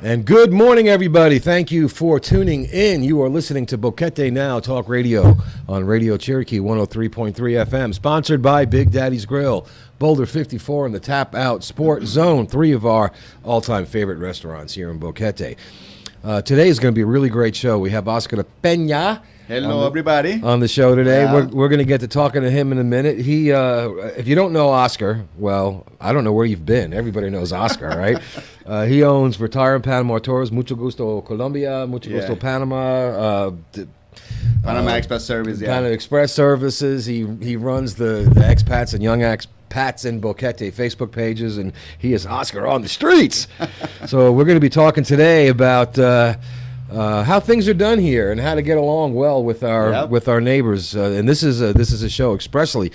And good morning, everybody. Thank you for tuning in. You are listening to BoqueteNOW Talk Radio on Radio Cherokee 103.3 FM, sponsored by Big Daddy's Grill, Boulder 54 in the Tap Out Sport Zone, three of our all-time favorite restaurants here in Boquete. Today is going to be a really great show. We have Oscar Pena. Hello, everybody. On the show today. Yeah. We're going to get to talking to him in a minute. He, if you don't know Oscar, well, I don't know where you've been. Everybody knows Oscar, right? He owns Retire in Panama Tours, Mucho Gusto Colombia, Mucho Gusto Panama, Panama Express Service, Panama Express Services. He runs the expats and young expats in Boquete Facebook pages, and he is Oscar on the streets. So we're going to be talking today about how things are done here and how to get along well with our neighbors. And this is a show expressly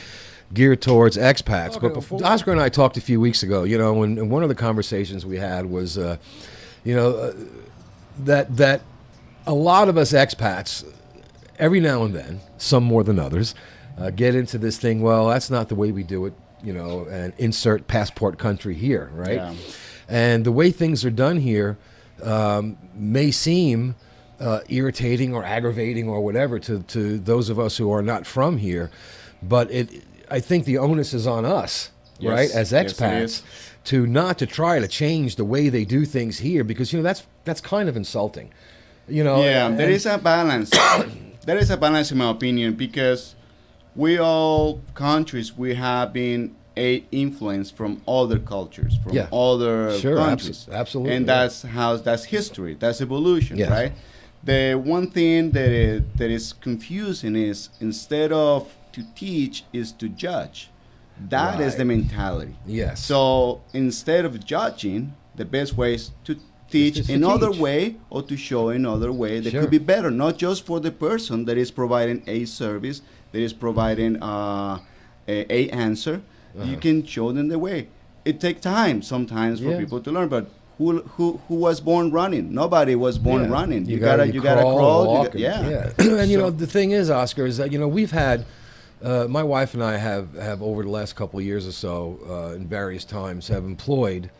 geared towards expats. Okay, but before, Oscar and I talked a few weeks ago. You know, and one of the conversations we had was, that a lot of us expats, every now and then, some more than others, get into this thing. Well, that's not the way we do it. And insert passport country here, right? Yeah. And the way things are done here may seem irritating or aggravating or whatever to those of us who are not from here, but I think the onus is on us, right, as expats, to try to change the way they do things here, because that's kind of insulting, there is a balance. There is a balance, in my opinion, because we all countries, we have been influenced from other cultures, from other countries. Absolutely. And that's history, that's evolution, right? The one thing that is confusing is, instead of to teach, is to judge. That is the mentality. Yes. So instead of judging, the best way is to teach another way, or to show another way that could be better, not just for the person that is providing a service, that is providing a answer. You can show them the way. It takes time sometimes for people to learn, but who was born running? Nobody was born running. You gotta crawl. And the thing is, Oscar, is that we've had my wife and I have over the last couple of years or so, in various times, have employed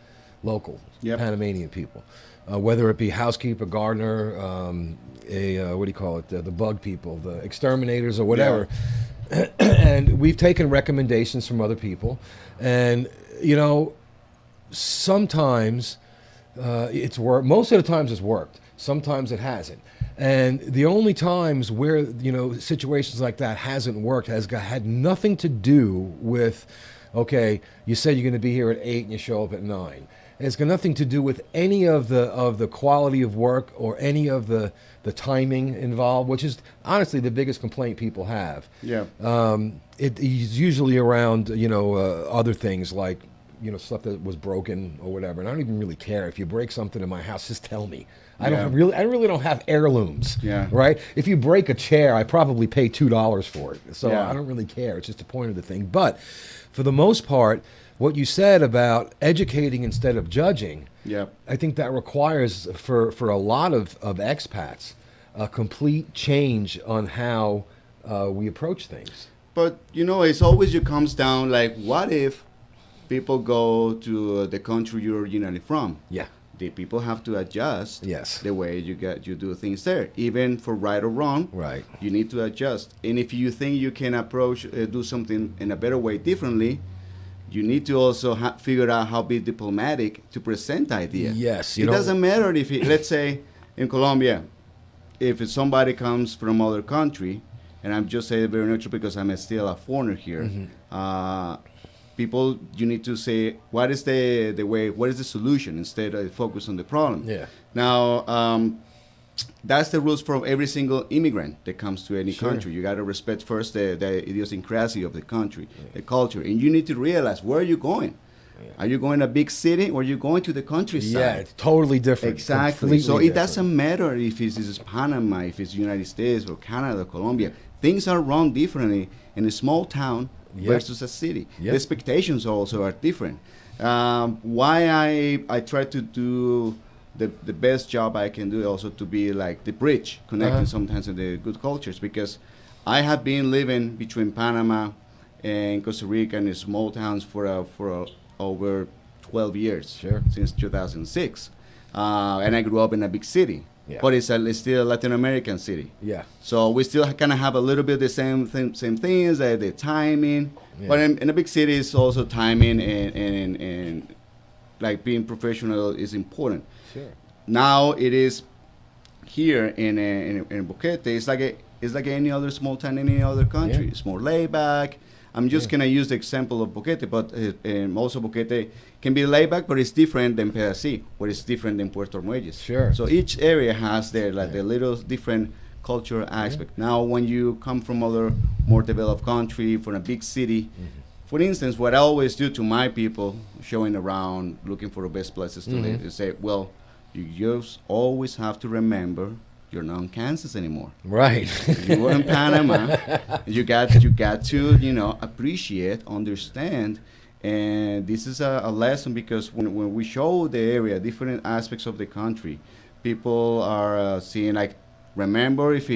local Panamanian people, whether it be housekeeper, gardener, the bug people, the exterminators, or whatever. And we've taken recommendations from other people, and sometimes it's worked. Most of the times it's worked. Sometimes it hasn't. And the only times where situations like that hasn't worked has had nothing to do with, okay, you said you're going to be here at 8 and you show up at 9. It's got nothing to do with any of the quality of work or any of the timing involved, which is honestly the biggest complaint people have. Yeah. It is usually around other things like stuff that was broken or whatever. And I don't even really care if you break something in my house. Just tell me. I really don't have heirlooms. Yeah. Right. If you break a chair, I probably pay $2 for it. So I don't really care. It's just the point of the thing. But for the most part, what you said about educating instead of judging, I think that requires for a lot of expats a complete change on how we approach things. But it's always comes down like, what if people go to the country you're originally from? Yeah. The people have to adjust the way you do things there, even for right or wrong. Right. You need to adjust, and if you think you can do something in a better way, differently, you need to also figure out how to be diplomatic to present the idea. Yes. It doesn't matter if, let's say, in Colombia, if somebody comes from other country, and I'm just saying very neutral because I'm still a foreigner here, people, you need to say, what is the way, what is the solution, instead of focus on the problem. Yeah. Now, that's the rules for every single immigrant that comes to any country. You got to respect first the idiosyncrasy of the country, the culture, and you need to realize, where are you going? Are you going to a big city, or are you going to the countryside? Yeah, it's totally different. Exactly. Completely so different. It doesn't matter if it's Panama, if it's United States, or Canada, Colombia. Things are run differently in a small town versus a city. The expectations also are different. Why I try to do the best job I can do, also to be like the bridge connecting sometimes to the good cultures, because I have been living between Panama and Costa Rica in small towns for over 12 years, since 2006. and I grew up in a big city. Yeah. But it's still a Latin American city. Yeah. So we still kind of have a little bit the same things, the timing. Yeah. But in a big city, it's also timing and like being professional is important. Sure. Now it is here in Boquete. It's like any other small town in any other country. Yeah. It's more laid back. I'm just gonna use the example of Boquete, but also Boquete can be laid back, but it's different than Pedasí, or it's different than Puerto Muelles. Sure. So each area has their the little different cultural aspect. Yeah. Now, when you come from other more developed country, from a big city, for instance, what I always do to my people, showing around, looking for the best places to live, is say, well, you just always have to remember you're not in Kansas anymore. Right. You were in Panama. You got to appreciate, understand, and this is a lesson, because when we show the area, different aspects of the country, people are seeing, like, remember, if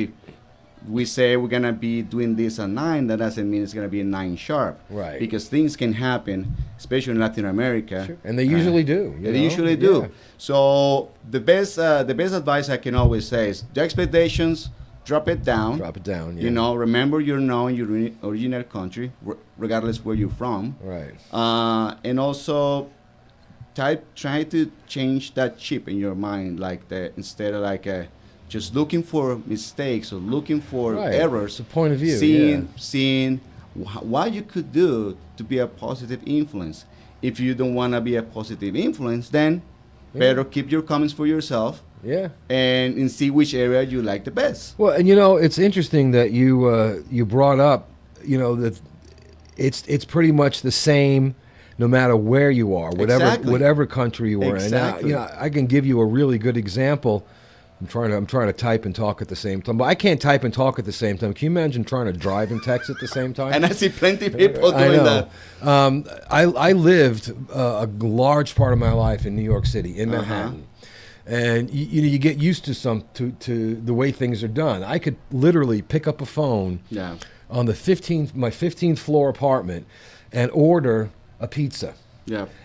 we say we're gonna be doing this at 9, that doesn't mean it's gonna be 9 sharp. Right. Because things can happen, especially in Latin America. Sure. And they usually do. They usually do. Yeah. So the best advice I can always say is the expectations, drop it down. Drop it down. Yeah. Remember you're now in your original country, regardless where you're from. Right. And also try to change that chip in your mind, instead of just looking for mistakes or looking for errors. It's a point of view. Seeing what you could do to be a positive influence. If you don't want to be a positive influence, then better keep your comments for yourself. Yeah. And see which area you like the best. Well, and it's interesting that you brought up, that it's pretty much the same no matter where you are, whatever country you are in. Exactly. Now, I can give you a really good example. I'm trying to type and talk at the same time, but I can't type and talk at the same time. Can you imagine trying to drive and text at the same time? And I see plenty of people doing that. I lived a large part of my life in New York City, in Manhattan, and you get used to the way things are done. I could literally pick up a phone on my 15th floor apartment and order a pizza,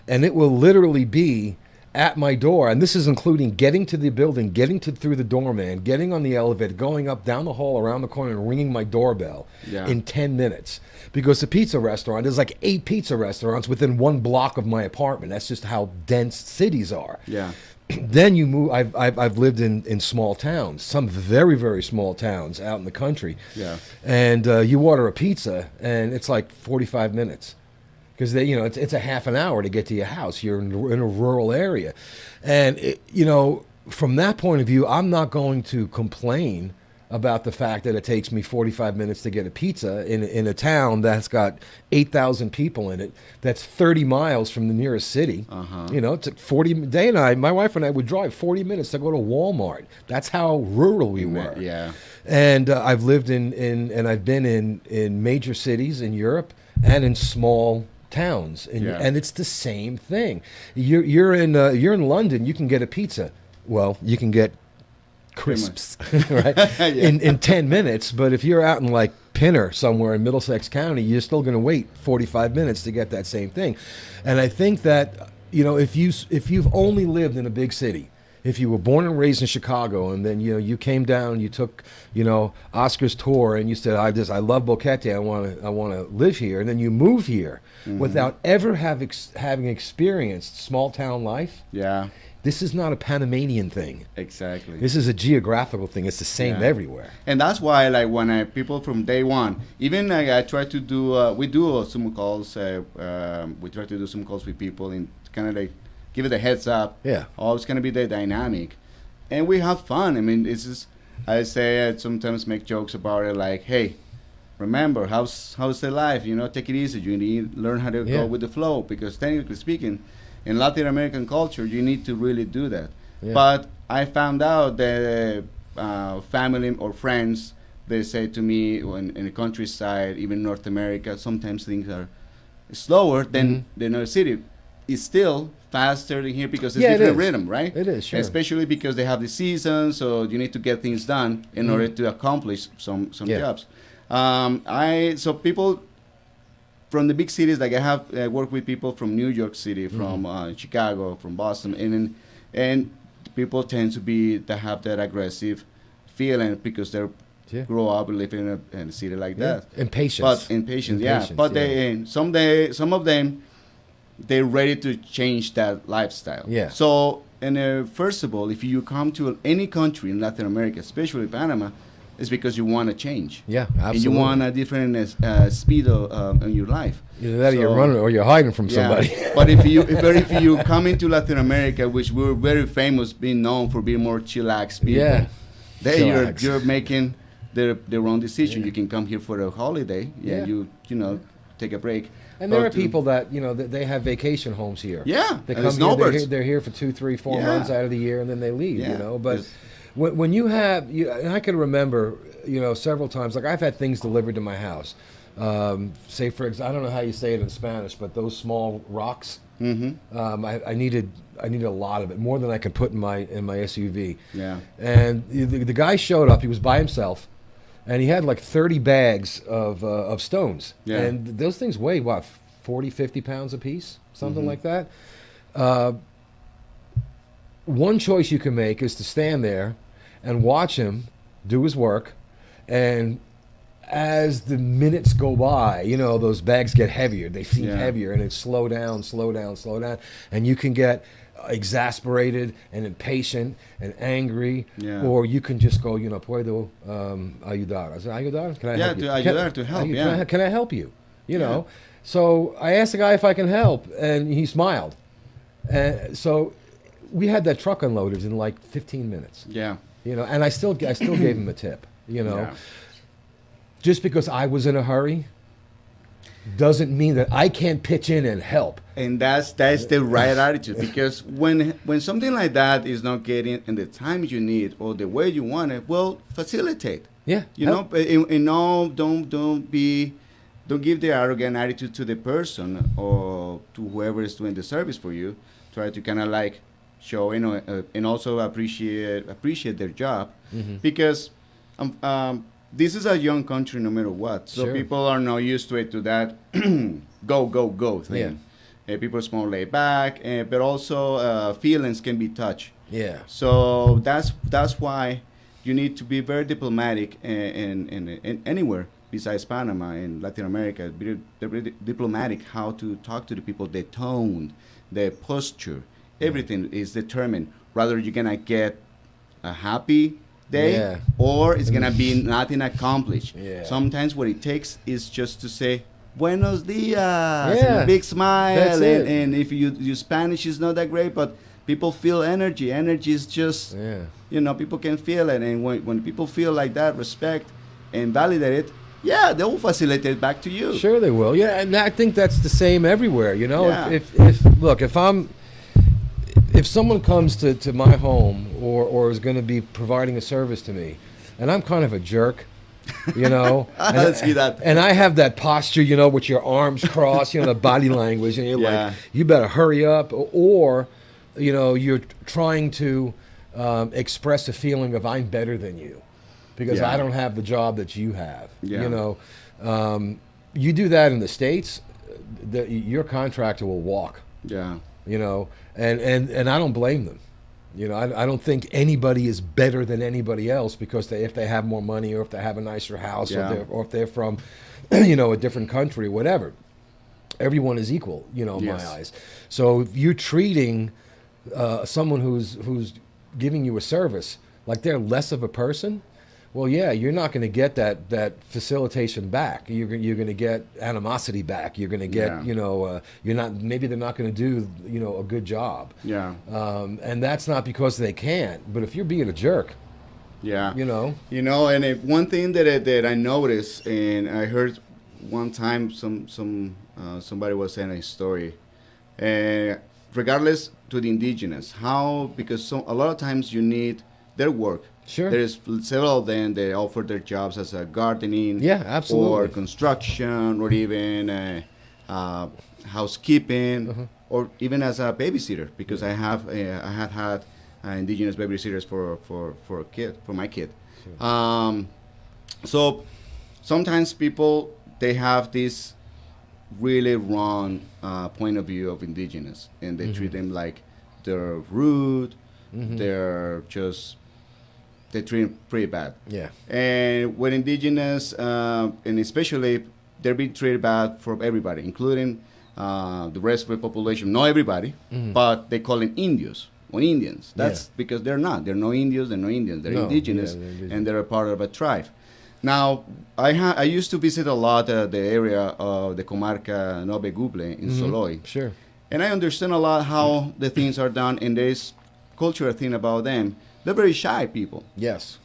and it will literally be at my door, and this is including getting to the building, through the doorman, getting on the elevator, going up, down the hall, around the corner, and ringing my doorbell in 10 minutes. Because the pizza restaurant, there's like 8 pizza restaurants within 1 block of my apartment. That's just how dense cities are. Yeah. Then you move. I've lived in small towns, some very, very small towns out in the country. Yeah. And you order a pizza, and it's like 45 minutes. Because it's a half an hour to get to your house. You're in a rural area, and from that point of view, I'm not going to complain about the fact that it takes me 45 minutes to get a pizza in a town that's got 8,000 people in it. That's 30 miles from the nearest city. It took 40. My wife and I would drive 40 minutes to go to Walmart. That's how rural we were. Yeah. And I've lived and I've been in major cities in Europe and in small towns, and it's the same thing. You're in London, you can get a pizza. Well, you can get crisps right in 10 minutes, but if you're out in like Pena somewhere in Middlesex County, you're still going to wait 45 minutes to get that same thing. And I think that if you've only lived in a big city, if you were born and raised in Chicago, and then you came down, you took Oscar's tour, and you said, I love Boquete, I want to live here, and then you move here without ever having experienced small town life. Yeah. This is not a Panamanian thing. Exactly. This is a geographical thing. It's the same everywhere. And that's why, when people from day one, even I try to do, we do some calls. We try to do some calls with people and kind of give it a heads up. Yeah. Oh, it's going to be the dynamic. And we have fun. I mean, I sometimes make jokes about it, like, hey, remember, how's the life? Take it easy. You need to learn how to go with the flow, because technically speaking, in Latin American culture, you need to really do that. Yeah. But I found out that family or friends, they say to me, in the countryside, even North America, sometimes things are slower than the city. It's still faster than here because it's different rhythm, right? It is, sure. Especially because they have the season, so you need to get things done in order to accomplish some jobs. So people from the big cities, like I have worked with people from New York City, from Chicago, from Boston, and people tend to be that have that aggressive feeling because they're grow up living in a city like that. Impatience. But impatience, yeah. But some of them, they're ready to change that lifestyle. Yeah. So, and first of all, if you come to any country in Latin America, especially Panama, it's because you want to change. Yeah, absolutely. And you want a different speed in your life. Either that, or you're running, or you're hiding from somebody. But if you come into Latin America, which we're very famous, being known for being more chillax people, then you're making the wrong decision. You can come here for a holiday. You know, take a break. And there are people that, you know, they have vacation homes here. Yeah, they come here, they're here for 2, 3, 4 months out of the year, and then they leave. You know, but when you have, and I can remember, you know, several times, like I've had things delivered to my house. Say, for example, I don't know how you say it in Spanish, but those small rocks. Mm-hmm. I needed a lot of it, more than I could put in my SUV. Yeah. And the guy showed up. He was by himself. And he had like 30 bags of stones. Yeah. And those things weigh, what, 40, 50 pounds a piece? Something like that. One choice you can make is to stand there and watch him do his work. And as the minutes go by, you know, those bags get heavier. They seem heavier. And it's slow down, slow down, slow down. And you can get exasperated and impatient and angry, or you can just go, you know, puedo ayudar. I said, ayudar? Can I help you? Ayudar, to help, Can I help you? You know? So I asked the guy if I can help, and he smiled. And so we had that truck unloaded in like 15 minutes. Yeah. You know, and I still gave him a tip, you know. Yeah. Just because I was in a hurry doesn't mean that I can't pitch in and help. And that's the right attitude, because when something like that is not getting in the time you need or the way you want it, well, facilitate. Yeah, you know, and no, don't give the arrogant attitude to the person or to whoever is doing the service for you. Try to kind of like show, you know, and also appreciate their job, because this is a young country no matter what. So people are not used to it, to that go thing. Yeah. People are more laid back, but also feelings can be touched. Yeah. So that's why you need to be very diplomatic in anywhere besides Panama and Latin America. Be diplomatic how to talk to the people, the tone, the posture, everything is determined. Rather you're gonna get a happy day, or it's gonna be nothing accomplished. Sometimes what it takes is just to say buenos dias, and a big smile, and if your Spanish is not that great, but people feel energy is just you know, people can feel it, and when people feel like that, respect and validate it, they will facilitate it back to you. Sure they will. And I think that's the same everywhere, you know. If someone comes to my home or is going to be providing a service to me, and I'm kind of a jerk, you know, and I have that posture, you know, with your arms crossed, you know, the body language, and you're like, you better hurry up, or, you know, you're trying to express a feeling of I'm better than you because I don't have the job that you have. You know, you do that in the States, your contractor will walk. Yeah. You know, and I don't blame them. You know, I don't think anybody is better than anybody else because if they have more money or if they have a nicer house or if they're from, you know, a different country or whatever. Everyone is equal, you know, in my eyes. So if you're treating someone who's giving you a service like they're less of a person, well, you're not going to get that facilitation back. You're going to get animosity back. You're going to get, you know, maybe they're not going to do, you know, a good job. Yeah. And that's not because they can't, but if you're being a jerk, you know. You know, and one thing that I noticed, and I heard one time somebody was saying a story, regardless to the indigenous, because a lot of times you need their work. Sure. There's several of them that offer their jobs as a gardening, or construction, or even housekeeping, or even as a babysitter. Because I had indigenous babysitters for my kid. Sure. So sometimes people, they have this really wrong point of view of indigenous, and they treat them like they're rude. they're just they treat them pretty bad. Yeah. And with indigenous, and especially, they're being treated bad for everybody, including the rest of the population. Not everybody, but they call them Indios or Indians. That's because they're not. They're no Indios. They're no Indians. They're indigenous, and they're a part of a tribe. Now, I used to visit a lot the area of the Comarca Nove Guble in Soloy. Sure. And I understand a lot how the things are done, and there's cultural thing about them. They're very shy people. Yes.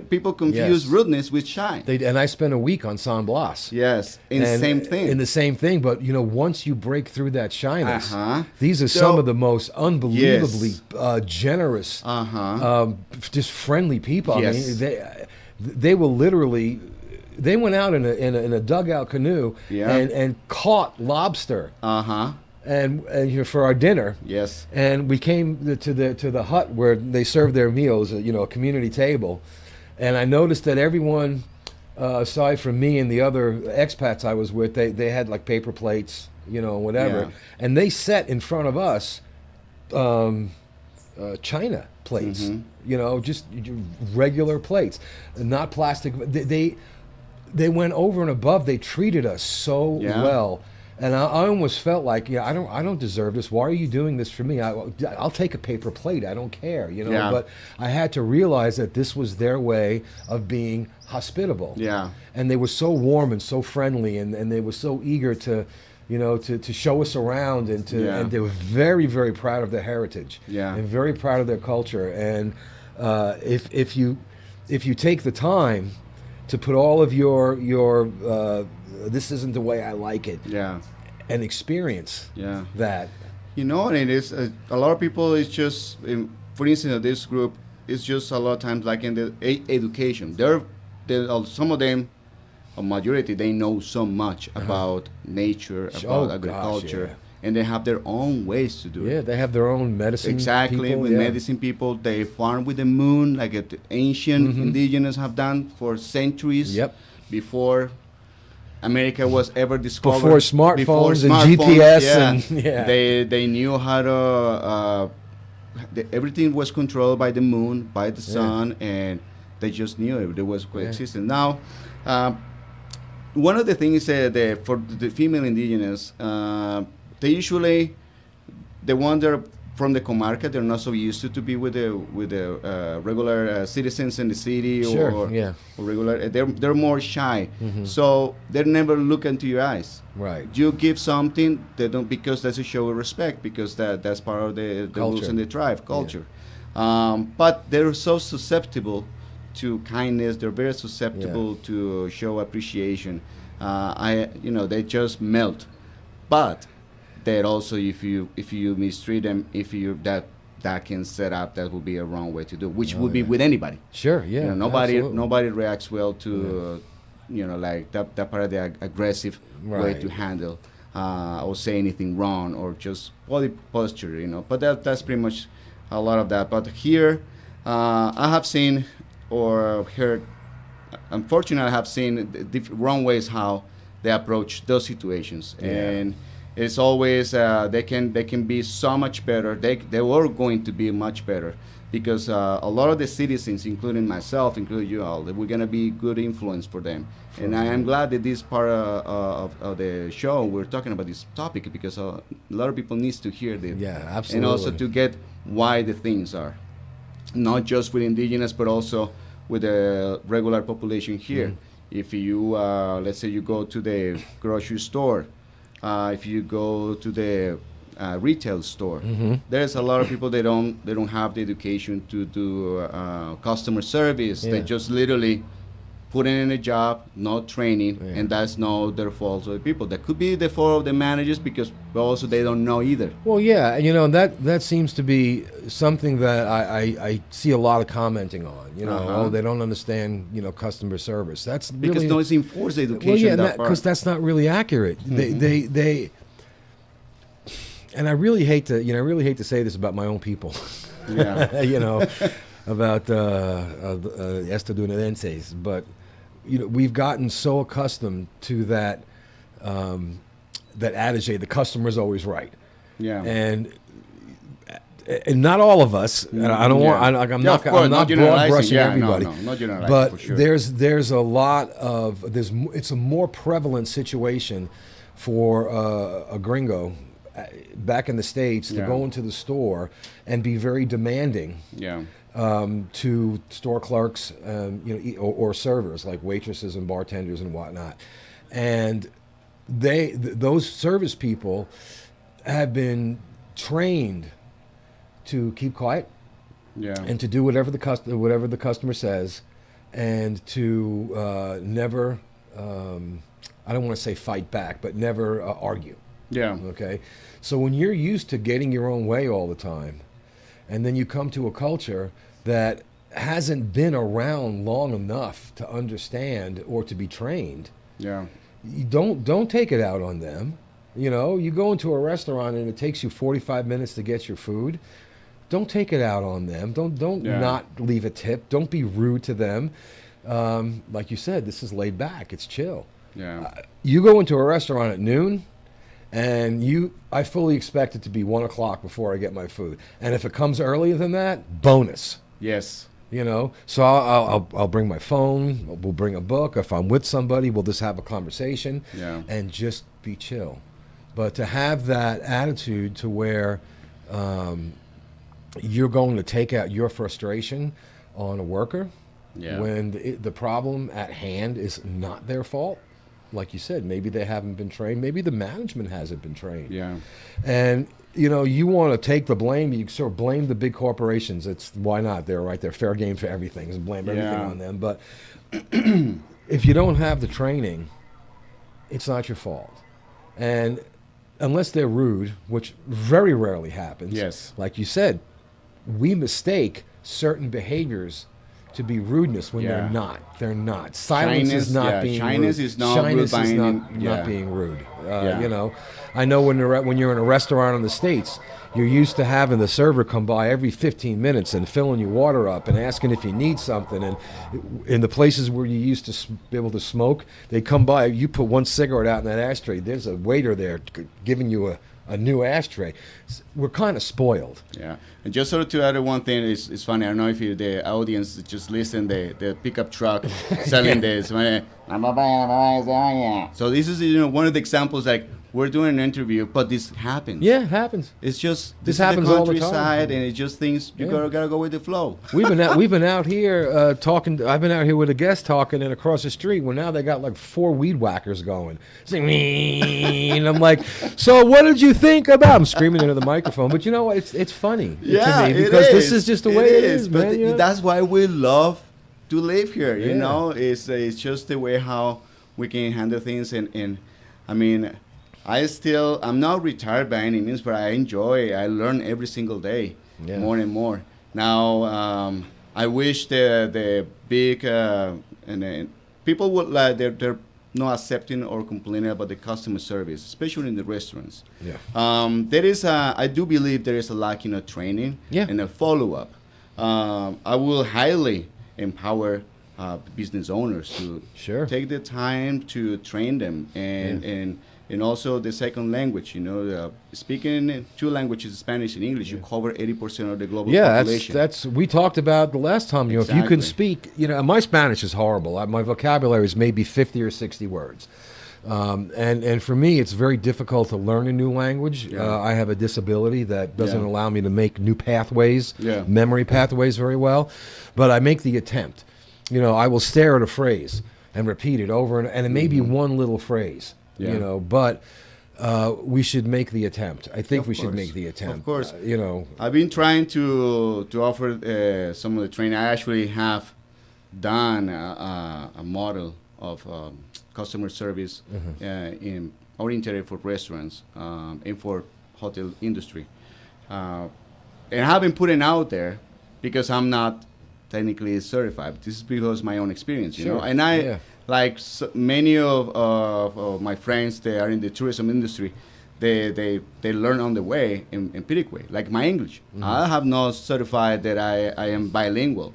People confuse rudeness with shy. And I spent a week on San Blas. Yes, in the same thing. In the same thing, but once you break through that shyness, these are some of the most unbelievably generous, just friendly people. Yes. I mean, they will literally. They went out in a dugout canoe and caught lobster. And for our dinner. Yes. And we came to the hut where they served their meals, a community table, and I noticed that everyone, aside from me and the other expats I was with, they had like paper plates, whatever, and they set in front of us china plates, just regular plates, not plastic. They went over and above. They treated us so well. And I almost felt like, I don't deserve this. Why are you doing this for me? I'll take a paper plate. I don't care, But I had to realize that this was their way of being hospitable. Yeah. And they were so warm and so friendly, and they were so eager to show us around, and they were very, very proud of their heritage. Yeah. And very proud of their culture. And if you take the time to put all of your this isn't the way I like it. Yeah. And experience that. And it is a lot of people. It's just, for instance, this group is just a lot of times like in the education. Some of them, a majority, they know so much about nature, about agriculture, and they have their own ways to do it. Yeah, they have their own medicine. Exactly, people, with medicine people, they farm with the moon, like the ancient indigenous have done for centuries. Yep. Before America was ever discovered. Before smartphones and GPS. They knew how to, everything was controlled by the moon, by the sun, and they just knew it. There was coexistence. Now, one of the things that for the female indigenous, they usually, the ones that are from the comarca, they're not so used to be with the regular citizens in the city or regular. They're more shy, so they never look into your eyes. Right. You give something, they don't, because that's a show of respect, because that's part of the rules in the tribe culture. But they're so susceptible to kindness. They're very susceptible to show appreciation. They just melt, but that also, if you mistreat them, that can set up, that would be a wrong way to do, which would be with anybody. Sure, nobody reacts well to like that part of the aggressive way to handle or say anything wrong, or just body posture, But that's pretty much a lot of that. But here, I have seen or heard, unfortunately, I have seen wrong ways how they approach those situations, and it's always they can be so much better. They were going to be much better, because a lot of the citizens, including myself, including you all, we're going to be good influence for them. And I am glad that this part of the show, we're talking about this topic, because a lot of people needs to hear this. Yeah, absolutely. And also to get why the things are, not just with indigenous, but also with the regular population here. If you, let's say you go to the grocery store, if you go to the retail store, there's a lot of people, they don't have the education to do customer service. They just literally put in a job, no training, and that's not their fault of the people. That could be the fault of the managers, because also they don't know either. Well, that seems to be something that I see a lot of commenting on. They don't understand customer service. That's because really, no, it's enforced education. Well, because that's not really accurate. They and I really hate to say this about my own people. About estadounidenses, but we've gotten so accustomed to that that adage, the customer's always right. Yeah. And and not all of us. And I don't want. I'm not broad brushing everybody. Not generalizing, but for sure. there's a lot of it's a more prevalent situation for a gringo back in the States to go into the store and be very demanding. Yeah. To store clerks, or servers like waitresses and bartenders and whatnot, and those service people have been trained to keep quiet, and to do whatever the customer says, and to never, I don't want to say fight back, but never argue. Yeah. Okay. So when you're used to getting your own way all the time, and then you come to a culture that hasn't been around long enough to understand or to be trained, you don't take it out on them. You go into a restaurant and it takes you 45 minutes to get your food. Don't take it out on them. Don't not leave a tip. Don't be rude to them. Like you said, this is laid back. It's chill. Yeah. You go into a restaurant at noon, and I fully expect it to be 1 o'clock before I get my food. And if it comes earlier than that, bonus. Yes. So I'll bring my phone. We'll bring a book. If I'm with somebody, we'll just have a conversation and just be chill. But to have that attitude to where you're going to take out your frustration on a worker when the problem at hand is not their fault. Like you said, maybe they haven't been trained. Maybe the management hasn't been trained. Yeah. And you want to take the blame. You sort of blame the big corporations. Why not? They're right. They're fair game for everything. Just blame everything on them. But if you don't have the training, it's not your fault. And unless they're rude, which very rarely happens. Like you said, we mistake certain behaviors to be rudeness when they're not. They're not. Silence is not being rude. Shyness is not being rude. I know when you're in a restaurant in the States, you're used to having the server come by every 15 minutes and filling your water up and asking if you need something. And in the places where you used to be able to smoke, they come by, you put one cigarette out in that ashtray, there's a waiter there giving you a new ashtray. We're kind of spoiled. Yeah, and just sort of to add one thing, it's funny. I don't know if the audience just listen, the pickup truck selling this. So this is one of the examples, like we're doing an interview, but this happens. Yeah, it happens. It's just this happens all the time. Countryside, and it's just things you gotta go with the flow. We've been out here talking. I've been out here with a guest talking, and across the street, well, now they got like 4 weed whackers going. And I'm like, so what did you think about? I'm screaming into the microphone, but you know what? It's funny to me because this is just the way it is, man. But that's why we love to live here. You know, it's just the way how we can handle things, and I mean. I'm not retired by any means, but I learn every single day more and more. Now, I wish the big, people would they're not accepting or complaining about the customer service, especially in the restaurants. I do believe there is a lack in training and a follow-up. I will highly empower business owners to take the time to train them and also the second language, speaking 2 languages, Spanish and English, you cover 80% of the global population. That's we talked about the last time. If you can speak, my Spanish is horrible. My vocabulary is maybe 50 or 60 words. And for me, it's very difficult to learn a new language. I have a disability that doesn't allow me to make new pathways, memory pathways very well. But I make the attempt. I will stare at a phrase and repeat it over, and it may be one little phrase. But we should make the attempt. I think we should make the attempt. Of course. I've been trying to offer some of the training. I actually have done a model of customer service oriented for restaurants and for hotel industry. And I haven't put it out there because I'm not technically certified. This is because of my own experience, you know. And like many of my friends, they are in the tourism industry. They learn on the way, empiric way, like my English. I have not certified that I am bilingual.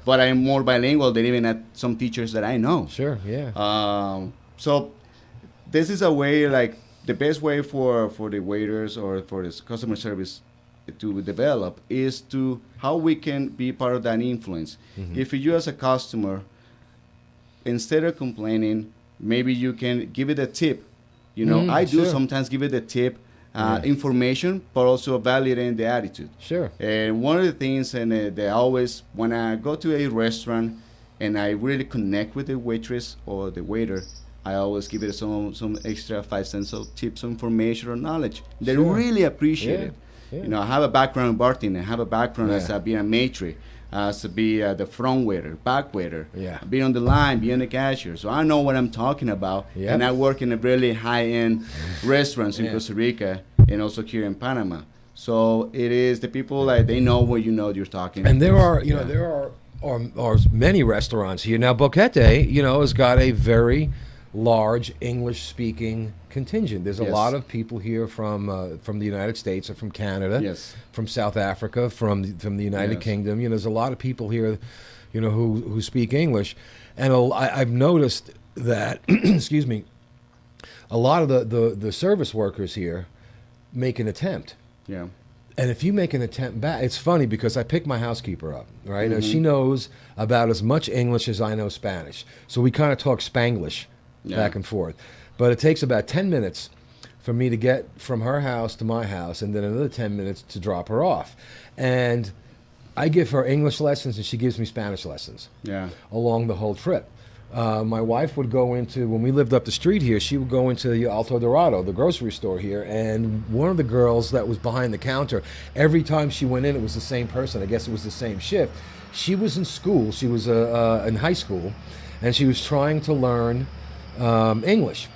But I am more bilingual than even at some teachers that I know. So this is a way, like the best way for the waiters or for this customer service to develop is to how we can be part of that influence. If you as a customer, instead of complaining, maybe you can give it a tip. You know, I do sometimes give it a tip, information, but also validating the attitude. Sure. And one of the things, and they always, when I go to a restaurant and I really connect with the waitress or the waiter, I always give it some extra 5 cents of tips, information, or knowledge. They really appreciate it. You know, I have a background in bartending. I have a background as being a maitre, as to be the front waiter, back waiter, being on the line, being a cashier. So I know what I'm talking about. And I work in a really high-end restaurants in Costa Rica and also here in Panama. So it is the people like they know what you know you're talking. And there are, you know, there are many restaurants here now. Boquete, you know, has got a very large English-speaking contingent. There's a lot of people here from the United States or from Canada, from South Africa, from the United Kingdom. You know, there's a lot of people here, you know, who speak English, and I've noticed that, excuse me, a lot of the service workers here make an attempt. Yeah. And if you make an attempt back, it's funny because I pick my housekeeper up, right? Now, she knows about as much English as I know Spanish, so we kind of talk Spanglish back and forth. But it takes about 10 minutes for me to get from her house to my house, and then another 10 minutes to drop her off. And I give her English lessons, and she gives me Spanish lessons along the whole trip. My wife would go into, when we lived up the street here, she would go into the Alto Dorado, the grocery store here, and one of the girls that was behind the counter, every time she went in, it was the same person. I guess it was the same shift. She was in school. She was in high school, and she was trying to learn English.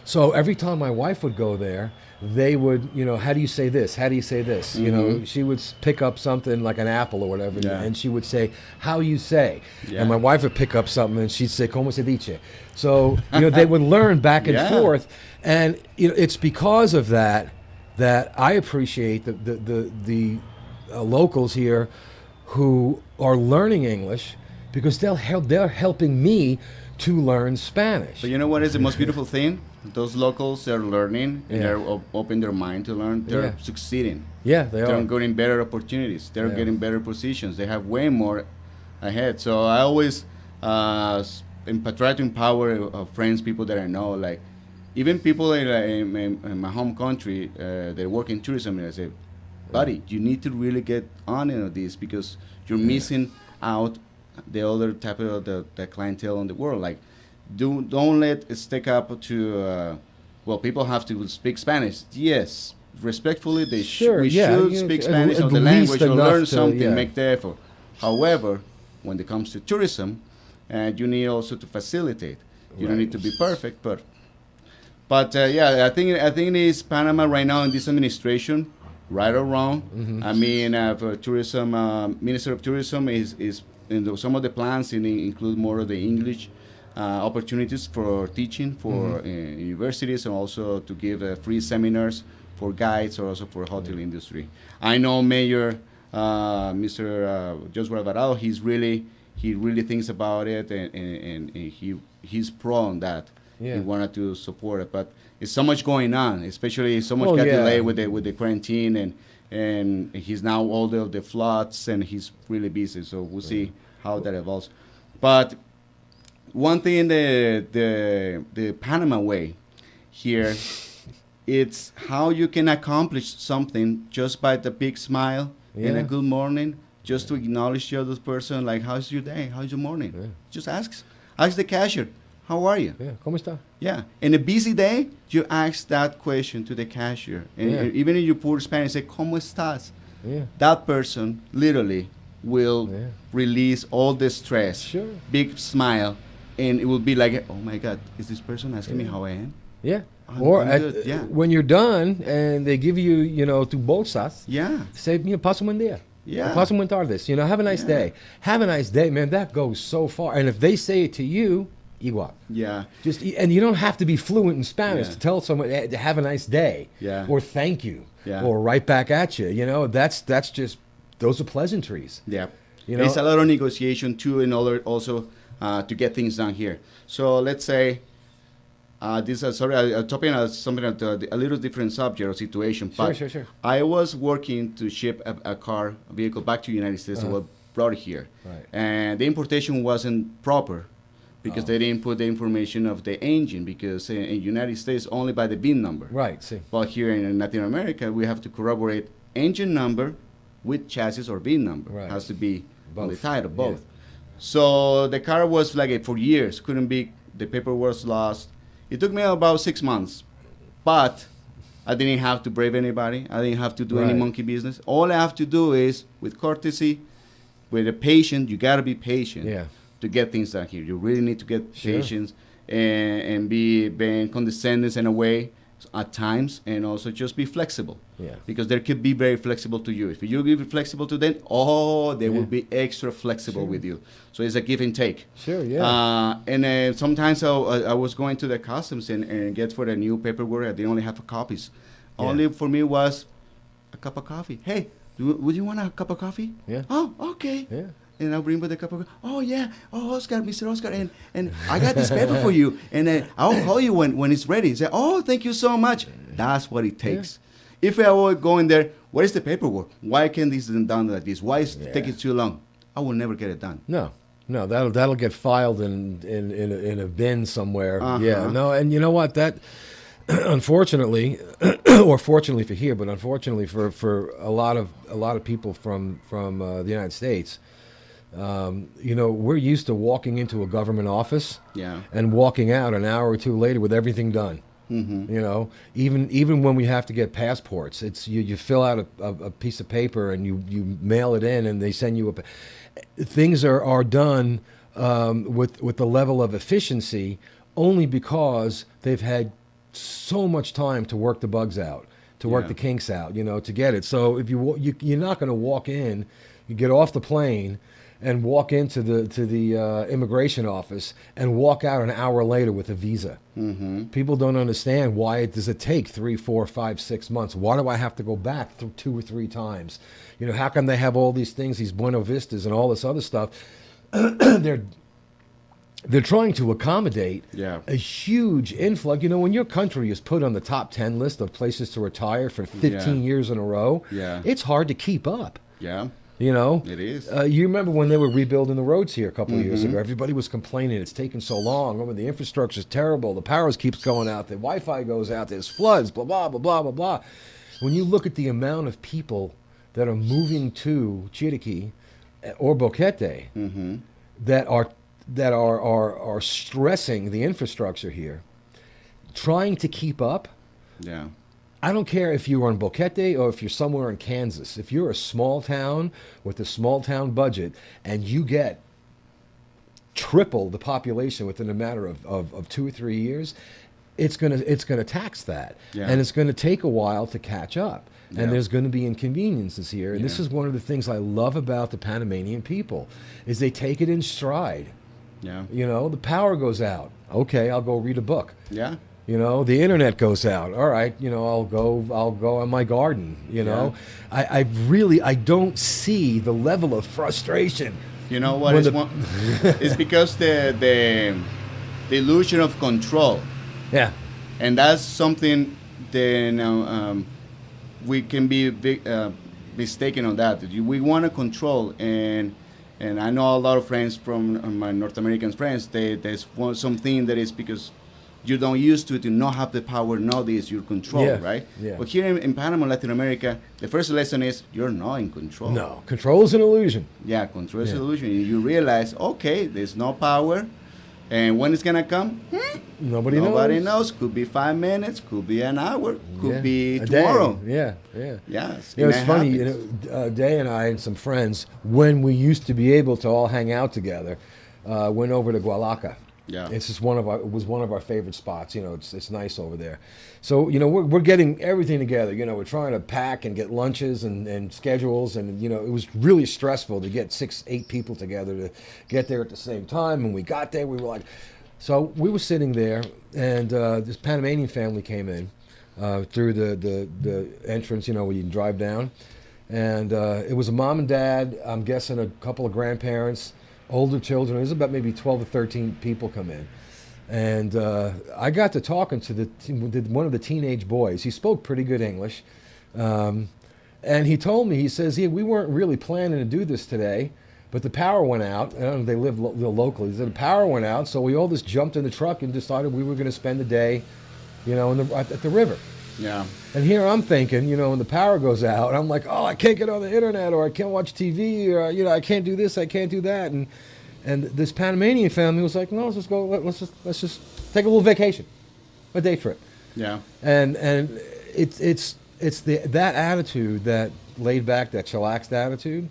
So every time my wife would go there, they would, you know, how do you say this? How do you say this? You know, she would pick up something like an apple or whatever, and she would say, how you say? And my wife would pick up something and she'd say, como se dice? So, you know, they would learn back and forth. And, you know, it's because of that I appreciate the locals here who are learning English, because they're helping me to learn Spanish. But you know what is the most beautiful thing? Those locals are learning, and they're open their mind to learn. They're succeeding. Yeah, they are. They're getting better opportunities. They're getting better positions. They have way more ahead. So I always try to empower friends, people that I know, like even people in my home country that work in tourism. And I say, buddy, you need to really get on in this, because you're missing out the other type of the clientele in the world. Like, don't let it stick up to well, people have to speak Spanish. Yes, respectfully, we should speak Spanish or the language, or learn something, make the effort. However, when it comes to tourism, you need also to facilitate. You don't need to be perfect, but I think it is Panama right now in this administration, right or wrong. I mean, for tourism, Minister of Tourism is some of the plans include more of the English opportunities for teaching for universities, and also to give free seminars for guides, or also for hotel industry. I know Mayor Mr. Joshua Alvarado. He really thinks about it, and he's pro on that. He wanted to support it, but it's so much going on, especially so much got delayed with the quarantine, and he's now all the floods, and he's really busy. So we'll see how that evolves. But one thing, the Panama way here, it's how you can accomplish something just by the big smile and a good morning, just to acknowledge the other person, like, how's your day? How's your morning? Just ask the cashier, how are you? ¿Cómo está? In a busy day, you ask that question to the cashier. And even if you poor Spanish, say, ¿Cómo estás? That person literally will release all the stress, big smile, and it will be like, oh my God, is this person asking me how I am? Or when you're done and they give you, you know, tu bolsas, say, pasa un buen día. Pasa un buen tardes. You know, have a nice day. Have a nice day, man. That goes so far. And if they say it to you, igual. And you don't have to be fluent in Spanish to tell someone, hey, have a nice day, or thank you, or right back at you. You know, that's just, those are pleasantries. You know, there's a lot of negotiation too, in order also to get things done here. So let's say This sorry, I'm talking about something a little different subject or situation. Sure, But sure. I was working to ship a vehicle back to the United States. Uh-huh. That was brought here, Right. and the importation wasn't proper because Oh. they didn't put the information of the engine because in the United States only by the VIN number. Right. See. But here in Latin America, we have to corroborate engine number with chassis or VIN number. Right. It has to be on the Both. title, Yeah. both. So the car was like for years, couldn't be, the paperwork was lost. It took me about 6 months, but I didn't have to brave anybody. I didn't have to do any Right. monkey business. All I have to do is, with courtesy, with a patient, you gotta be patient Yeah. to get things done here. You really need to get Sure. patience and be being condescending in a way at times, and also just be flexible. Yeah. Because they could be very flexible to you. If you give it flexible to them, they Yeah. will be extra flexible Sure. with you. So it's a give and take. Sure. Yeah. And sometimes I was going to the customs and get for the new paperwork. They only have copies. Yeah. Only for me was a cup of coffee. Hey, would you want a cup of coffee? Yeah. Oh, okay. Yeah. And I'll bring with a cup of coffee. Oh, yeah. Oh, Oscar, Mr. Oscar. And I got this paper for you. And I'll call you when it's ready. Say, oh, thank you so much. That's what it takes. If I were going there, what is the paperwork? Why can't this be done like this? Why is it taking too long? I will never get it done. No, that'll get filed in a bin somewhere. Uh-huh. Yeah, no, and you know what? That unfortunately, or fortunately for here, but unfortunately for a lot of people from the United States, we're used to walking into a government office Yeah. and walking out an hour or two later with everything done. Mm-hmm. Even when we have to get passports, it's you fill out a piece of paper and you mail it in and they send you things are done with the level of efficiency only because they've had so much time to work the bugs out, to work Yeah. the kinks out, to get it. So if you're not going to walk in, you get off the plane and walk into the immigration office and walk out an hour later with a visa. Mm-hmm. People don't understand why does it take 3, 4, 5, 6 months? Why do I have to go back 2 or 3 times? How come they have all these things, these Buena Vistas and all this other stuff? They're trying to accommodate Yeah. a huge influx. When your country is put on the top 10 list of places to retire for 15 years in a row, Yeah. it's hard to keep up. Yeah. It is. You remember when they were rebuilding the roads here a couple of years Mm-hmm. ago? Everybody was complaining it's taking so long. Oh, the infrastructure's terrible. The power keeps going out. The Wi-Fi goes out. There's floods. Blah blah blah blah blah blah. When you look at the amount of people that are moving to Chiriquí or Boquete Mm-hmm. that are stressing the infrastructure here, trying to keep up. Yeah. I don't care if you're on Boquete or if you're somewhere in Kansas. If you're a small town with a small town budget and you get triple the population within a matter of 2 or 3 years, it's gonna tax that, Yeah. and it's gonna take a while to catch up. Yeah. And there's going to be inconveniences here. And this Yeah. is one of the things I love about the Panamanian people, is they take it in stride. Yeah. The power goes out. Okay, I'll go read a book. Yeah. The internet goes out. All right, I'll go on my garden. I don't see the level of frustration. You know what When is the- one? It's because the illusion of control, Yeah, and that's something that we can be mistaken on that. We want to control, and I know a lot of friends from my North American friends. There's something that is because you don't used to it, you not have the power, know this, you're control, Yeah, right? yeah. But here in Panama, Latin America, the first lesson is you're not in control. no, control is an illusion. Yeah, control is Yeah. illusion. You realize, okay, there's no power, and when it's gonna come, Nobody knows. Could be 5 minutes, could be an hour, could Yeah. be A day. tomorrow. Yeah. Yes, It's and that funny. happens. Day and I and some friends, when we used to be able to all hang out together, went over to Gualaca. Yeah. It's just it was one of our favorite spots. It's nice over there. So we're getting everything together. We're trying to pack and get lunches and schedules, and it was really stressful to get 6, 8 people together to get there at the same time. And we got there, we were like, so we were sitting there, and this Panamanian family came in through the entrance, where you can drive down, and it was a mom and dad. I'm guessing a couple of grandparents. Older children. There's about maybe 12 or 13 people come in. And I got to talking to one of the teenage boys. He spoke pretty good English. And he told me, he says, yeah, we weren't really planning to do this today, but the power went out. I don't know, they live locally. He said the power went out, so we all just jumped in the truck and decided we were going to spend the day, at the river. Yeah. And here I'm thinking, when the power goes out, I'm like, oh, I can't get on the internet, or I can't watch TV, or I can't do this, I can't do that. And this Panamanian family was like, no, let's just go. Let's just take a little vacation, a day trip. Yeah. And it's that attitude, that laid back, that chillaxed attitude,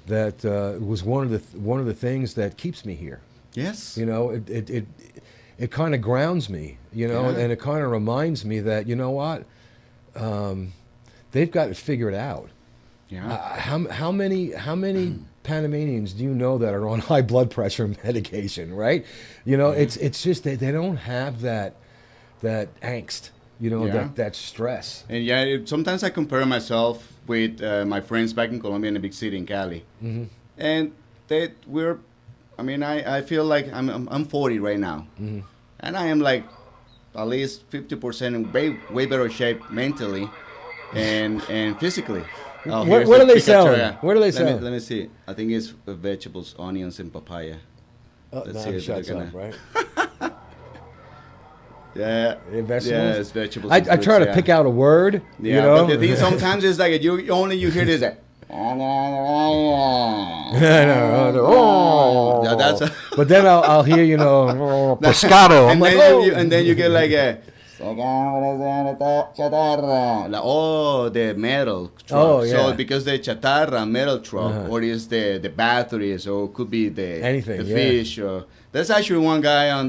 that was one of the things that keeps me here. Yes. It kind of grounds me, and it kind of reminds me that what, they've got to figure it out. Yeah. How many Panamanians do you know that are on high blood pressure medication, right? It's just they don't have that angst, that stress. And sometimes I compare myself with my friends back in Colombia, in a big city in Cali. Mm-hmm. And I feel like I'm 40 right now. Mm-hmm. And I am like at least 50% in way better shape mentally and physically. Oh, what are they selling? What are they selling? Let me see. I think it's vegetables, onions, and papaya. Let's see. Shuts up, right? Yeah. Vegetables? Yeah, it's vegetables. I try to pick out a word. Yeah, but the thing sometimes is like you hear this. Like, yeah, that's. But then I'll hear pescado. And then you get like a. The metal truck. Oh, yeah. So because the chatarra metal truck, or is the batteries, or it could be the fish. Or there's actually one guy on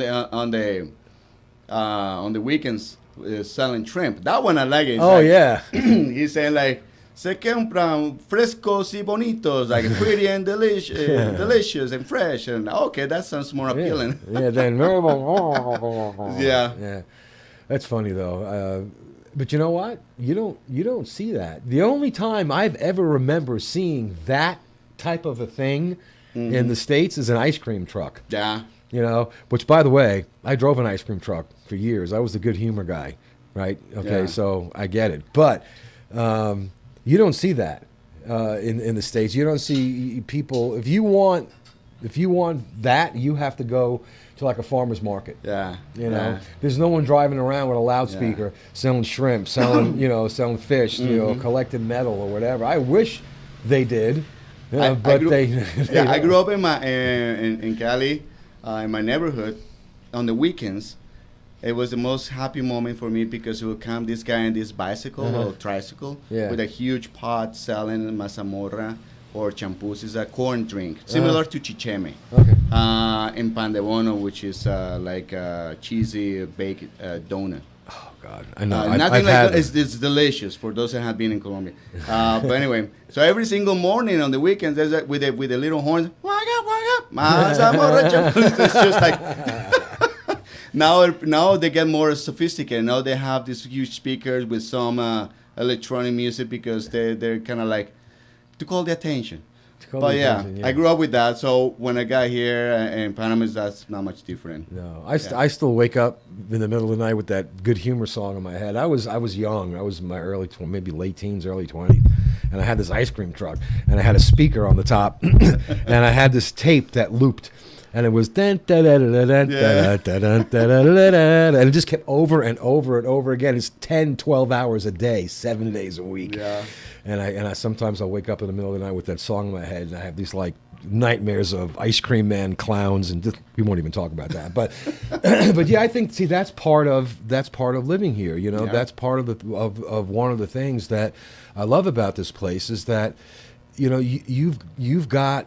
the weekends selling shrimp. That one I like it. He's saying like, se compran frescos y bonitos, like pretty and delicious and fresh. And okay, that sounds more appealing. Then yeah. That's funny though. But you know what? You don't see that. The only time I've ever remember seeing that type of a thing in the States is an ice cream truck. Yeah. Which, by the way, I drove an ice cream truck for years. I was the good humor guy, right? Okay, so I get it. But you don't see that in the States. You don't see people. If you want that, you have to go to like a farmer's market. Yeah. There's no one driving around with a loudspeaker selling shrimp, selling selling fish, collecting metal or whatever. I wish they did, I grew up in Cali, in my neighborhood, on the weekends. It was the most happy moment for me because it would come this guy on this bicycle or tricycle with a huge pot selling mazamorra or champús. It's a corn drink, similar to chicheme. Okay. And pan de bono, which is like a cheesy baked donut. Oh God, I know. Nothing like that. It's delicious for those that have been in Colombia. But anyway, so every single morning on the weekends, there's with the little horns. Wag up, mazamorra champús. It's just like. Now they get more sophisticated. Now they have these huge speakers with some electronic music because they're kind of like to call the attention. But I grew up with that. So when I got here in Panama, that's not much different. No, I still wake up in the middle of the night with that good humor song in my head. I was young. I was in my maybe late teens, early 20s, and I had this ice cream truck, and I had a speaker on the top, and I had this tape that looped. And it was and it just kept over and over and over again. It's 10, 12 hours a day, 7 days a week. Yeah. And I sometimes I'll wake up in the middle of the night with that song in my head, and I have these like nightmares of ice cream man clowns, and we won't even talk about that. But but yeah, I think that's part of living here. That's part of one of the things that I love about this place is that you've got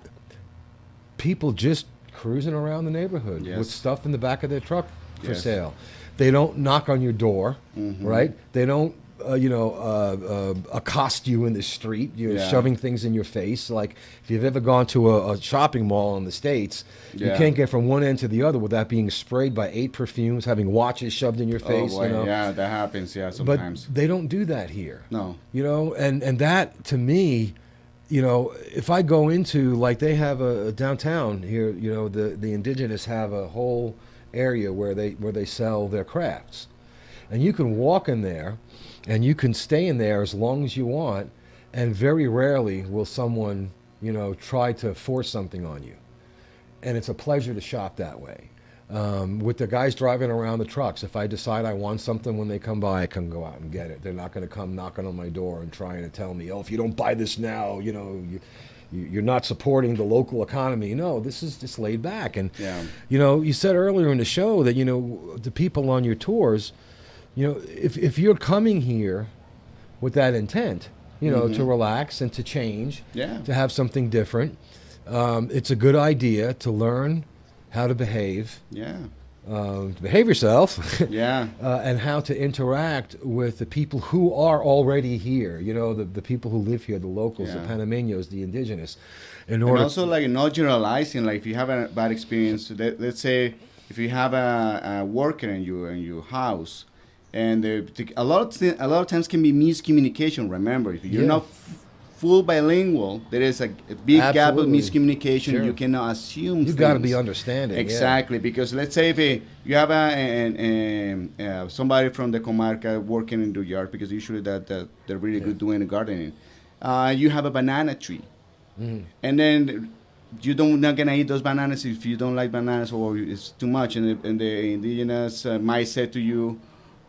people just cruising around the neighborhood with stuff in the back of their truck for sale. They don't knock on your door, right? They don't, accost you in the street, shoving things in your face. Like if you've ever gone to a shopping mall in the States, you can't get from one end to the other without being sprayed by 8 perfumes, having watches shoved in your face. Oh boy, yeah, that happens. Yeah, sometimes. But they don't do that here. No. And that to me. If I go into, like they have a downtown here, the indigenous have a whole area where they sell their crafts, and you can walk in there, and you can stay in there as long as you want, and very rarely will someone, try to force something on you, and it's a pleasure to shop that way. With the guys driving around the trucks, if I decide I want something when they come by, I can go out and get it. They're not going to come knocking on my door and trying to tell me, oh, if you don't buy this now, you're not supporting the local economy. No, this is just laid back. And, you said earlier in the show that, the people on your tours, if you're coming here with that intent, to relax and to change, to have something different, it's a good idea to learn how to behave, behave yourself, and how to interact with the people who are already here. The people who live here, the locals, the Panameños, the indigenous. And also, like, not generalizing. Like, if you have a bad experience, let's say if you have a worker in your house, and a lot of times can be miscommunication. Remember, if you're not full bilingual, there is a big gap of miscommunication. Sure. You cannot assume you've got to be understanding. Exactly, because let's say if you have somebody from the comarca working in the yard, because usually they're really good doing gardening. You have a banana tree, and then you're not gonna eat those bananas if you don't like bananas or it's too much, and the indigenous might say to you,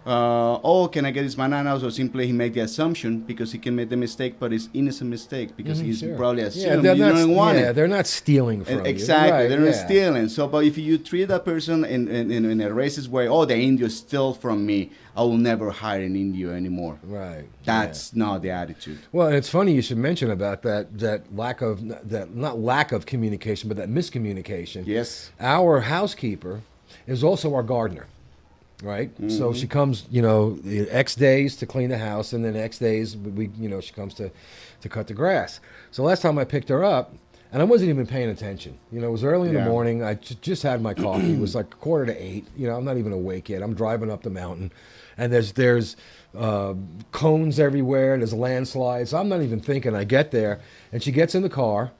can I get his bananas? Or simply he make the assumption because he can make the mistake, but it's innocent mistake because he's probably assuming you don't want it. They're not stealing from you. Exactly, right, they're not stealing. So, but if you treat that person in a racist way, the Indians steal from me, I will never hire an Indio anymore. Right. That's not the attitude. Well, and it's funny you should mention about that lack of not lack of communication, but that miscommunication. Yes. Our housekeeper is also our gardener. Right, so she comes, X days to clean the house, and then X days she comes to cut the grass. So last time I picked her up, and I wasn't even paying attention. It was early in the morning. I just had my coffee. It was like 7:45. I'm not even awake yet. I'm driving up the mountain, and there's cones everywhere. There's landslides. I'm not even thinking. I get there, and she gets in the car,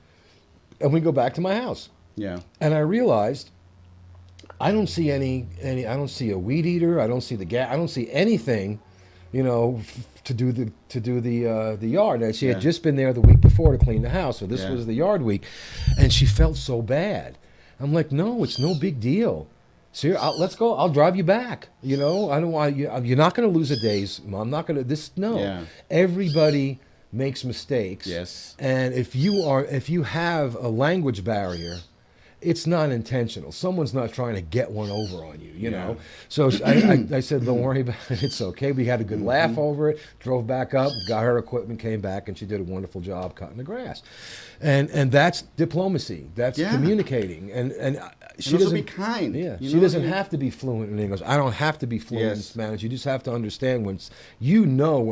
and we go back to my house. Yeah, and I realized, I don't see I don't see a weed eater. I don't see the gas. I don't see anything, to do the yard. And she had just been there the week before to clean the house, so this was the yard week, and she felt so bad. I'm like, no, it's no big deal. So let's go. I'll drive you back. I don't want you. You're not going to lose a day's. I'm not going to. No. Yeah. Everybody makes mistakes. Yes. And if you have a language barrier, it's not intentional. Someone's not trying to get one over on you, you know. So I said, don't worry about it. It's okay. We had a good laugh over it. Drove back up, got her equipment, came back, and she did a wonderful job cutting the grass. And that's diplomacy. That's communicating. And she doesn't be kind. Yeah. She doesn't have to be fluent in English. I don't have to be fluent in Spanish. You just have to understand when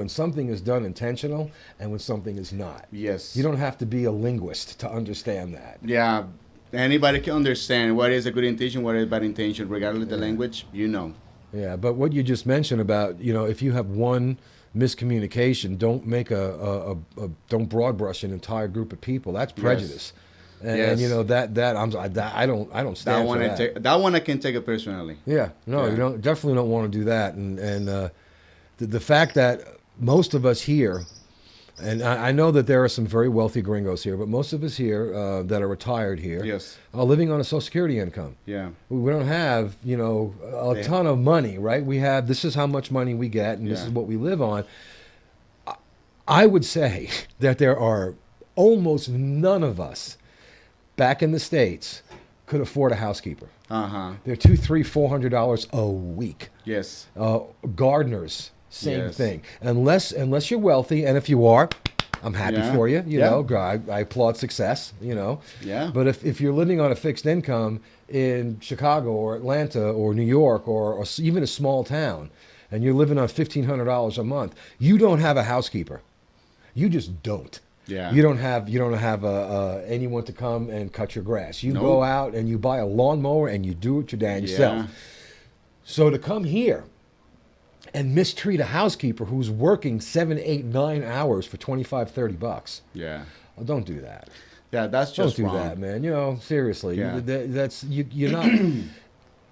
something is done intentional and when something is not. Yes. You don't have to be a linguist to understand that. Yeah. Anybody can understand what is a good intention, what is a bad intention, regardless of the language, Yeah, but what you just mentioned about, if you have one miscommunication, don't make don't broad brush an entire group of people. That's prejudice. Yes. And I don't stand for that. That one I can take it personally. Yeah, no, you definitely don't want to do that. And the fact that most of us here, and I know that there are some very wealthy gringos here, but most of us here that are retired here are living on a Social Security income. Yeah, we don't have a ton of money, right? This is how much money we get, and this is what we live on. I would say that there are almost none of us back in the States could afford a housekeeper. They're $200, $300, $400 a week. Yes, gardeners. Same thing. Unless you're wealthy, and if you are, I'm happy for you. I applaud success. Yeah. But if you're living on a fixed income in Chicago or Atlanta or New York or even a small town, and you're living on $1,500 a month, you don't have a housekeeper. You just don't. Yeah. You don't have anyone to come and cut your grass. You go out and you buy a lawnmower and you do it your damn yourself. So to come here and mistreat a housekeeper who's working 7, 8, 9 hours for $25-$30. Yeah. Well, don't do that. Yeah, that's just Don't do wrong. that, man. Seriously. Yeah. That's you're not.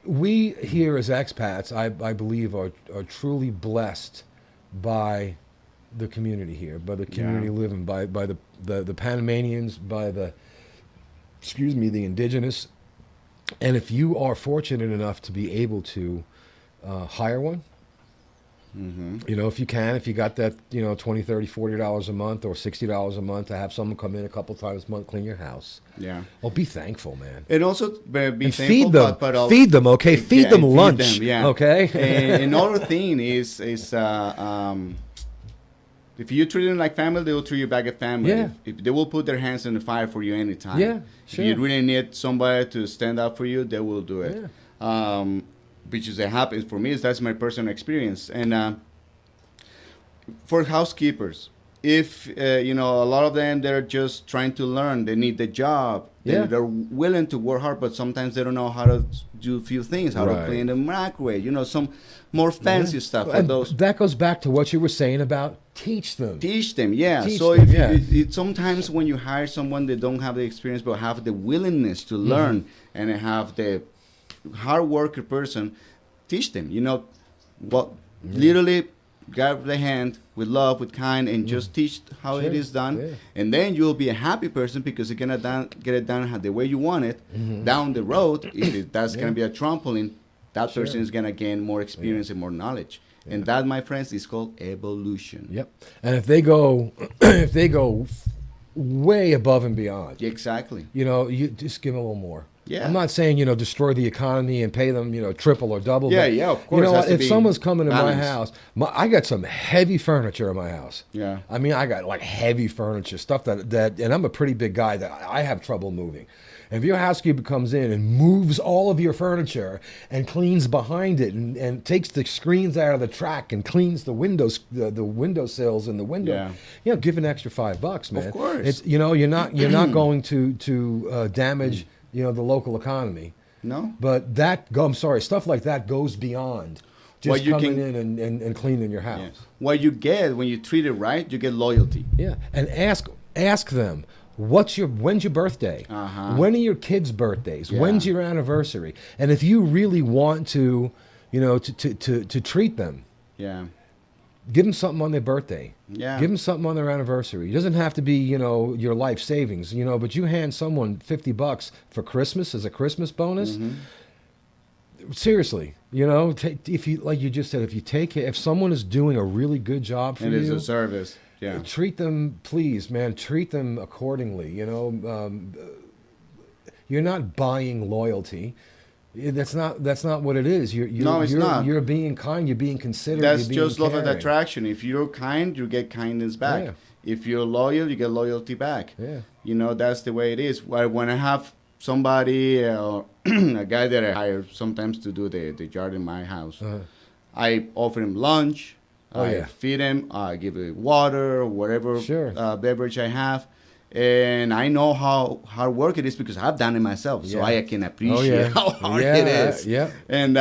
we here as expats, I believe, are truly blessed by the community here, by the community living, by the Panamanians, by the the indigenous. And if you are fortunate enough to be able to hire one, you know, if you got that, you know, $20, $30, $40 a month or $60 a month to have someone come in a couple times a month, clean your house. Yeah. Well, be thankful, man. And also be And thankful, feed them. but Feed them, okay? Feed them lunch. Feed them, yeah. Okay? And another thing is if you treat them like family, they will treat you back as family. Yeah. If they will put their hands in the fire for you anytime. Yeah, sure. If you really need somebody to stand up for you, they will do it. Yeah. Which is happens for me. That's my personal experience. And for housekeepers, if you know, a lot of them, they're just trying to learn. They need the job. Yeah. They're willing to work hard, but sometimes they don't know how to do a few things, how to clean the microwave. You know, some more fancy stuff. For And those. that goes back to what you were saying about teach them. Teach them, yeah. Teach so them, if yeah. sometimes when you hire someone, they don't have the experience, but have the willingness to learn and have the hard worker person, teach them. You know, what literally grab the hand with love, with kind, and just teach how it is done. Yeah. And then you'll be a happy person because you're gonna get it done the way you want it. Down the road, if that's gonna be a trampoline, that person is gonna gain more experience and more knowledge. And that, my friends, is called evolution. Yep. And if they go, if they go way above and beyond, Exactly. you know, you just give them a little more. Yeah. I'm not saying, you know, destroy the economy and pay them, you know, triple or double. Yeah, but, yeah, of You course, know, it has to if be someone's coming to my balanced. house, I got some heavy furniture in my house. Yeah. I mean, I got like heavy furniture, stuff that, and I'm a pretty big guy that I have trouble moving. And if your housekeeper comes in and moves all of your furniture and cleans behind it and takes the screens out of the track and cleans the windows, the window sills and the window, you know, give an extra $5, man. Of course. It's, you know, you're not going to damage, you know, the local economy. No. But I'm sorry, stuff like that goes beyond just coming in and cleaning your house. Yeah. What you get when you treat it right, you get loyalty. Yeah, and ask them, when's your birthday? When are your kids' birthdays? Yeah. When's your anniversary? And if you really want to, you know, to treat them, give them something on their birthday. Yeah. Give them something on their anniversary. It doesn't have to be, you know, your life savings, you know, but you hand someone $50 for Christmas as a Christmas bonus. Seriously, you know, if you, like you just said, if someone is doing a really good job for you, And it's a service. Yeah. treat them, please, man, treat them accordingly. You know, you're not buying loyalty. That's not what it is. No, it's not. You're being kind. You're being considerate. That's you're being just love and caring. attraction. If you're kind, you get kindness back. Yeah. If you're loyal, you get loyalty back. Yeah. You know, that's the way it is. When I have somebody, a guy that I hire sometimes to do the yard in my house, I offer him lunch. I feed him. I give him water or whatever beverage I have. And I know how hard work it is because I've done it myself, so I can appreciate how hard it is. Yeah. And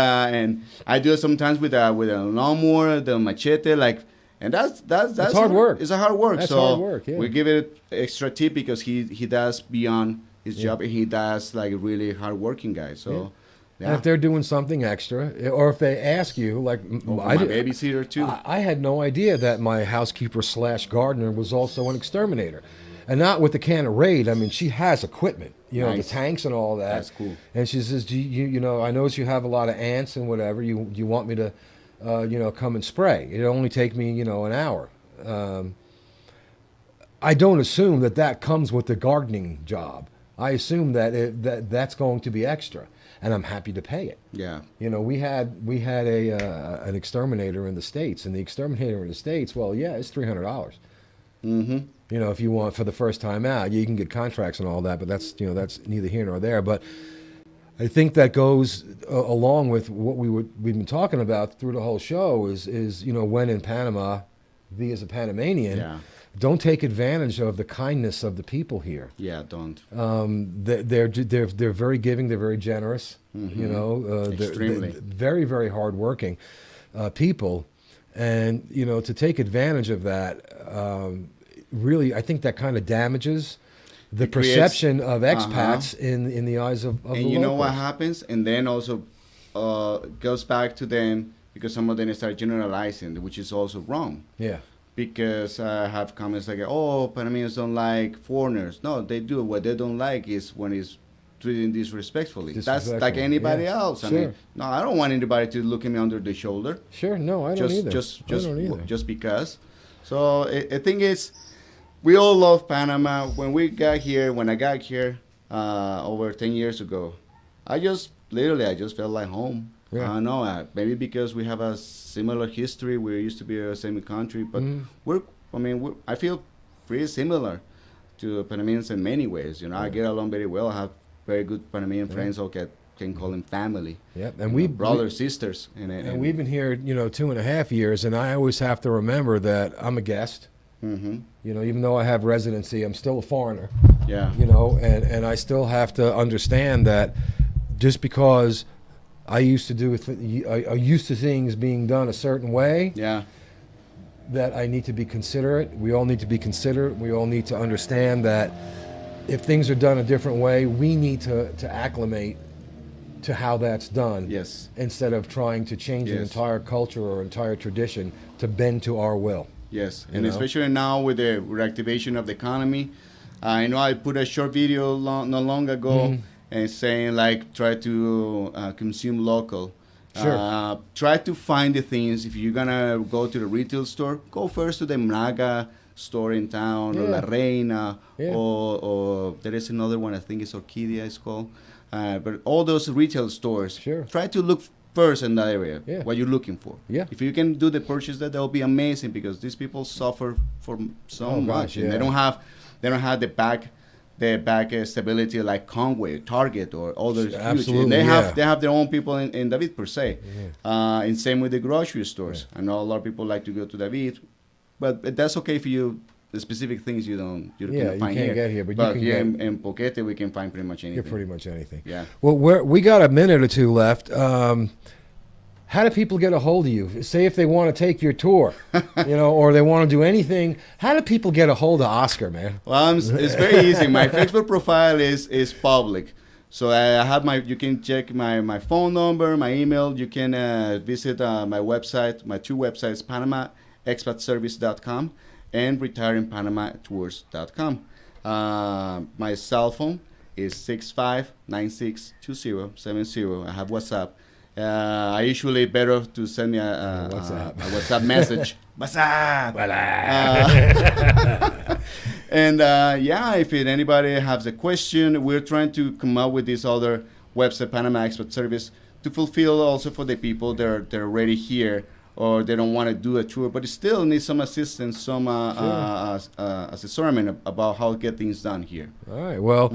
I do it sometimes with a lawnmower, the machete, like, and that's hard work. It's a hard work. That's so hard work. Yeah. we give it extra tip because he does beyond his job, and he does like a really hard working guy. So. Yeah. And if they're doing something extra, or if they ask you, like my babysitter too. I had no idea that my housekeeper / gardener was also an exterminator. And not with the can of Raid. I mean, she has equipment, you know, the tanks and all that. That's cool. And she says, you know, I notice you have a lot of ants and whatever. You want me to, you know, come and spray? It'll only take me, you know, an hour. I don't assume that comes with the gardening job. I assume that that's going to be extra, and I'm happy to pay it. Yeah. You know, we had an exterminator in the States, and the exterminator in the States, well, yeah, it's $300. You know, if you want for the first time out, you can get contracts and all that, but that's neither here nor there. But I think that goes along with what we've been talking about through the whole show is you know, when in Panama, me as a Panamanian, don't take advantage of the kindness of the people here. Yeah, don't. They're very giving. They're very generous. You know, Extremely. they're very, very hardworking people, and you know, to take advantage of that. Really, I think that kind of damages the perception of expats in the eyes of the And you know locals. what happens? And then also goes back to them because some of them start generalizing, which is also wrong. Yeah. Because I have comments like, "Oh, Panamanians don't like foreigners." No, they do. What they don't like is when it's treated disrespectfully. That's like anybody else. I mean, no, I don't want anybody to look at me under the shoulder. Sure, no, I don't either. Just because. So I think it's, we all love Panama. When I got here over 10 years ago, I just felt like home. Yeah. I don't know, maybe because we have a similar history. We used to be a same country, but I feel pretty similar to Panamanians in many ways. I get along very well. I have very good Panamanian friends. Can call them family. Yeah, and we brothers, sisters. And we've been here, 2.5 years, and I always have to remember that I'm a guest. Mm-hmm. Even though I have residency, I'm still a foreigner. Yeah. And I still have to understand that just because I used to things being done a certain way. Yeah. That I need to be considerate. We all need to be considerate. We all need to understand that if things are done a different way, we need to acclimate to how that's done. Yes. Instead of trying to change an entire culture or entire tradition to bend to our will. Yes. And especially now with the reactivation of the economy, I know I put a short video not long ago. Mm-hmm. And saying try to consume local. Sure. Try to find the things. If you're gonna go to the retail store, go first to the Mraga store in town, or La Reina, or there is another one. I think it's Orquídea. It's called. But all those retail stores. Sure. Try to look first in that area. Yeah. What you're looking for. Yeah. If you can do the purchase, that'll be amazing because these people suffer from so much, and they don't have the back stability like Conway, Target, or others. Absolutely, and they have their own people in David per se. Yeah. And same with the grocery stores. Yeah. I know a lot of people like to go to David, but that's okay for you. The specific things you can't get here, but here in Boquete we can find pretty much anything. Pretty much anything. Yeah. Well, we got a minute or two left. How do people get a hold of you? Say if they want to take your tour, or they want to do anything. How do people get a hold of Oscar, man? Well, it's very easy. My Facebook profile is public, so I have you can check my phone number, my email. You can visit my website, my two websites, PanamaExpatService.com and RetiringPanamaTours.com. My cell phone is 65962070. I have WhatsApp. I usually better to send me a WhatsApp message. WhatsApp. And if anybody has a question, we're trying to come up with this other website, Panama Expert Service, to fulfill also for the people that are already here or they don't want to do a tour, but still need some assistance, some assessment about how to get things done here. All right. Well,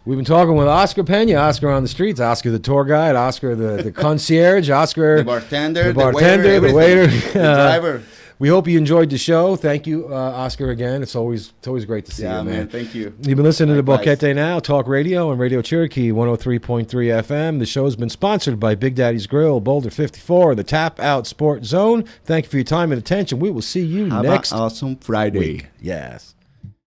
we've been talking with Oscar Pena, Oscar on the streets, Oscar the tour guide, Oscar the concierge, Oscar the bartender, the waiter, the driver. We hope you enjoyed the show. Thank you, Oscar, again. It's always great to see you, man. Yeah, man. Thank you. You've been listening to Boquete Now, Talk Radio on Radio Cherokee 103.3 FM. The show has been sponsored by Big Daddy's Grill, Boulder 54, the Tap Out Sport Zone. Thank you for your time and attention. We will see you next awesome Friday week. Yes.